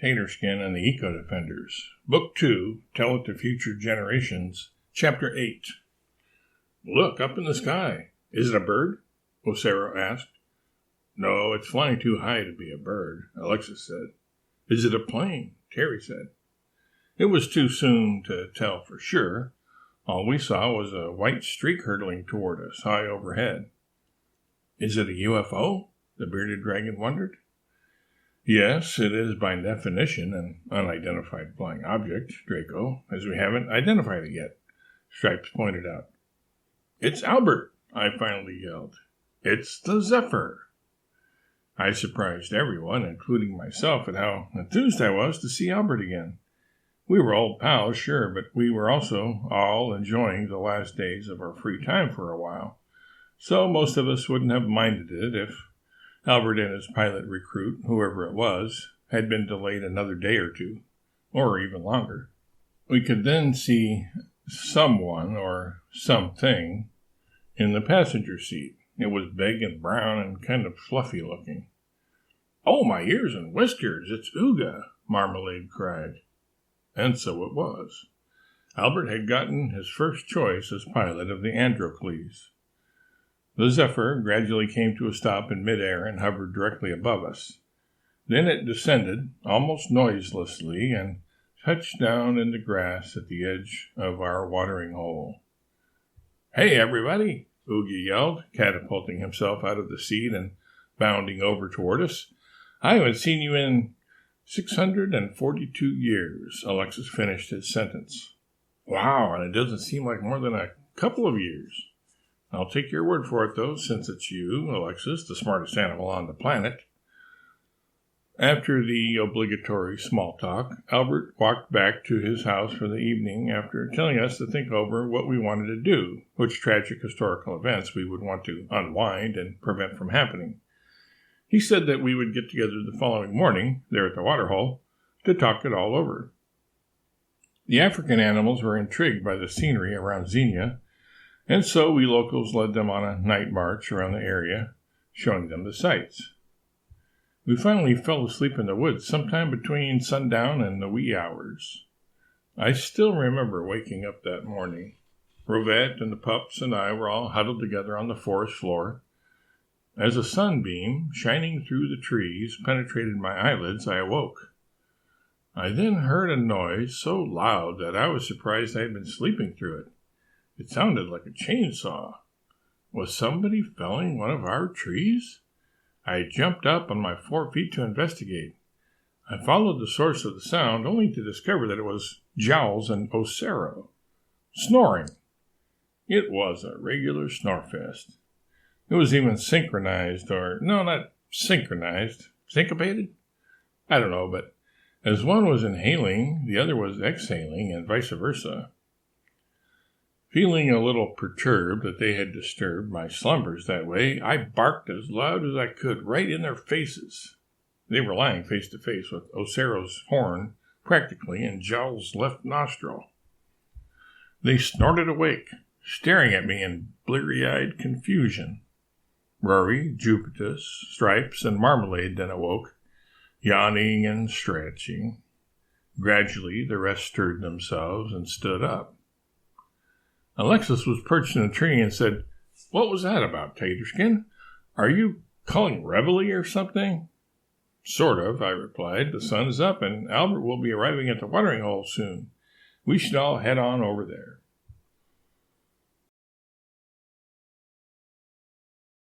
Taterskin and the Eco-Defenders. Book 2, Tell It to Future Generations, Chapter 8. Look, up in the sky. Is it a bird? Ocero asked. No, it's flying too high to be a bird, Alexis said. Is it a plane? Terry said. It was too soon to tell for sure. All we saw was a white streak hurtling toward us, high overhead. Is it a UFO? The bearded dragon wondered. Yes, it is by definition an unidentified flying object, Draco, as we haven't identified it yet, Stripes pointed out. It's Albert, I finally yelled. It's the Zephyr. I surprised everyone, including myself, at how enthused I was to see Albert again. We were old pals, sure, but we were also all enjoying the last days of our free time for a while, so most of us wouldn't have minded it if Albert and his pilot recruit, whoever it was, had been delayed another day or two, or even longer. We could then see someone or something in the passenger seat. It was big and brown and kind of fluffy looking. Oh, my ears and whiskers, it's Ooga, Marmalade cried. And so it was. Albert had gotten his first choice as pilot of the Androcles. The Zephyr gradually came to a stop in midair and hovered directly above us. Then it descended, almost noiselessly, and touched down in the grass at the edge of our watering hole. Hey, everybody, Oogie yelled, catapulting himself out of the seat and bounding over toward us. I haven't seen you in 642 years, Alexis finished his sentence. Wow, and it doesn't seem like more than a couple of years. I'll take your word for it, though, since it's you, Alexis, the smartest animal on the planet. After the obligatory small talk, Albert walked back to his house for the evening after telling us to think over what we wanted to do, which tragic historical events we would want to unwind and prevent from happening. He said that we would get together the following morning, there at the waterhole, to talk it all over. The African animals were intrigued by the scenery around Xenia, and so we locals led them on a night march around the area, showing them the sights. We finally fell asleep in the woods sometime between sundown and the wee hours. I still remember waking up that morning. Rovette and the pups and I were all huddled together on the forest floor. As a sunbeam, shining through the trees, penetrated my eyelids, I awoke. I then heard a noise so loud that I was surprised I had been sleeping through it. It sounded like a chainsaw. Was somebody felling one of our trees? I jumped up on my 4 feet to investigate. I followed the source of the sound, only to discover that it was Jowls and Ocero, snoring. It was a regular snorefest. It was even synchronized, not synchronized, syncopated? I don't know, but as one was inhaling, the other was exhaling, and vice versa. Feeling a little perturbed that they had disturbed my slumbers that way, I barked as loud as I could right in their faces. They were lying face to face with Ocero's horn practically in Jowl's left nostril. They snorted awake, staring at me in bleary-eyed confusion. Rory, Jupitus, Stripes, and Marmalade then awoke, yawning and stretching. Gradually, the rest stirred themselves and stood up. Alexis was perched in a tree and said, What was that about, Taterskin? Are you calling reveille or something? Sort of, I replied. The sun is up and Albert will be arriving at the watering hole soon. We should all head on over there.